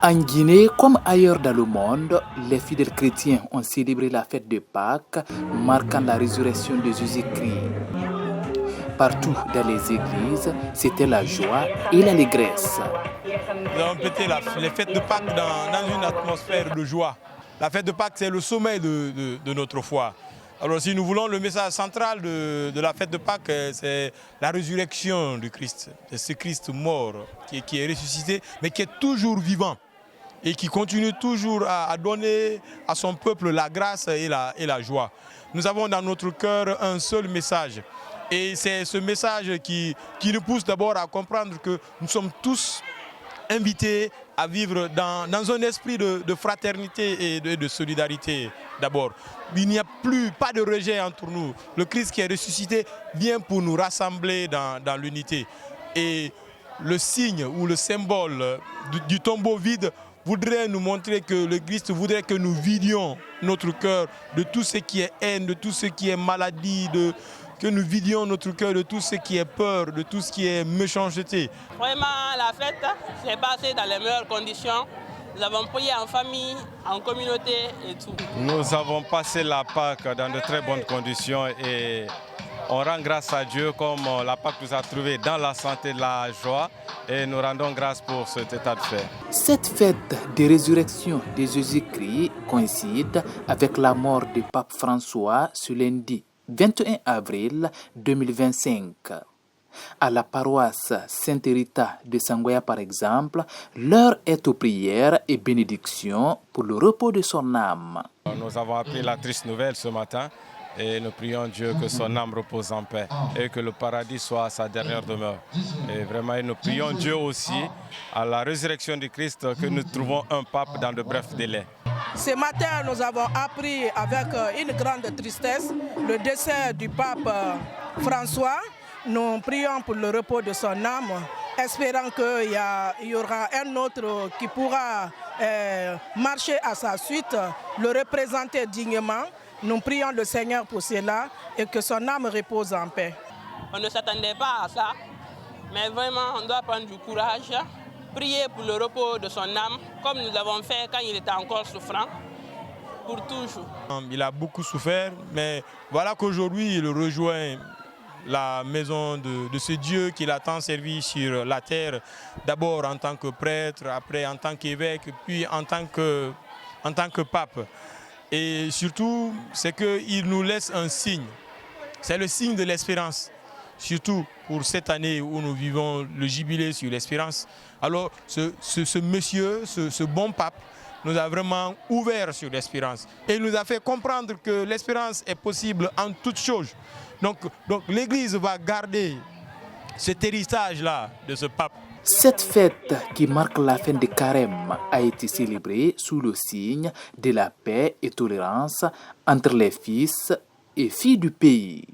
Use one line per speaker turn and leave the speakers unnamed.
En Guinée, comme ailleurs dans le monde, les fidèles chrétiens ont célébré la fête de Pâques, marquant la résurrection de Jésus-Christ. Partout dans les églises, c'était la joie et l'allégresse.
Nous avons fêté les fêtes de Pâques dans une atmosphère de joie. La fête de Pâques, c'est le sommet de notre foi. Alors si nous voulons, le message central de la fête de Pâques, c'est la résurrection du Christ. C'est ce Christ mort qui est ressuscité, mais qui est toujours vivant et qui continue toujours à donner à son peuple la grâce et la joie. Nous avons dans notre cœur un seul message. Et c'est ce message qui nous pousse d'abord à comprendre que nous sommes tous invités à vivre dans un esprit de fraternité et de solidarité d'abord. Il n'y a pas de rejet entre nous. Le Christ qui est ressuscité vient pour nous rassembler dans l'unité. Et le signe ou le symbole du tombeau vide voudrait nous montrer que le Christ voudrait que nous vidions notre cœur de tout ce qui est haine, de tout ce qui est maladie, que nous vidions notre cœur de tout ce qui est peur, de tout ce qui est méchanceté.
Vraiment, la fête s'est passée dans les meilleures conditions. Nous avons prié en famille, en communauté et tout.
Nous avons passé la Pâques dans de très bonnes conditions et on rend grâce à Dieu comme la Pâque nous a trouvés dans la santé, la joie et nous rendons grâce pour cet état de fait.
Cette fête de résurrection de Jésus-Christ coïncide avec la mort du pape François ce lundi 21 avril 2025. À la paroisse Sainte-Rita de Sangoya par exemple, l'heure est aux prières et bénédictions pour le repos de son âme.
Nous avons appris la triste nouvelle ce matin et nous prions Dieu que son âme repose en paix et que le paradis soit sa dernière demeure. Et vraiment, nous prions Dieu aussi à la résurrection du Christ que nous trouvons un pape dans de brefs délais.
Ce matin, nous avons appris avec une grande tristesse le décès du pape François. Nous prions pour le repos de son âme, espérant qu'il y aura un autre qui pourra marcher à sa suite, le représenter dignement. Nous prions le Seigneur pour cela et que son âme repose en paix.
On ne s'attendait pas à ça, mais vraiment, on doit prendre du courage, prier pour le repos de son âme, comme nous l'avons fait quand il était encore souffrant, pour toujours.
Il a beaucoup souffert, mais voilà qu'aujourd'hui, il rejoint la maison de ce Dieu qu'il a tant servi sur la terre, d'abord en tant que prêtre, après en tant qu'évêque, puis en tant que pape. Et surtout, c'est qu'il nous laisse un signe. C'est le signe de l'espérance, surtout pour cette année où nous vivons le jubilé sur l'espérance. Alors, ce monsieur, ce bon pape, nous a vraiment ouvert sur l'espérance et nous a fait comprendre que l'espérance est possible en toutes choses. Donc l'Église va garder cet héritage-là de ce pape.
Cette fête qui marque la fin de Carême a été célébrée sous le signe de la paix et tolérance entre les fils et filles du pays.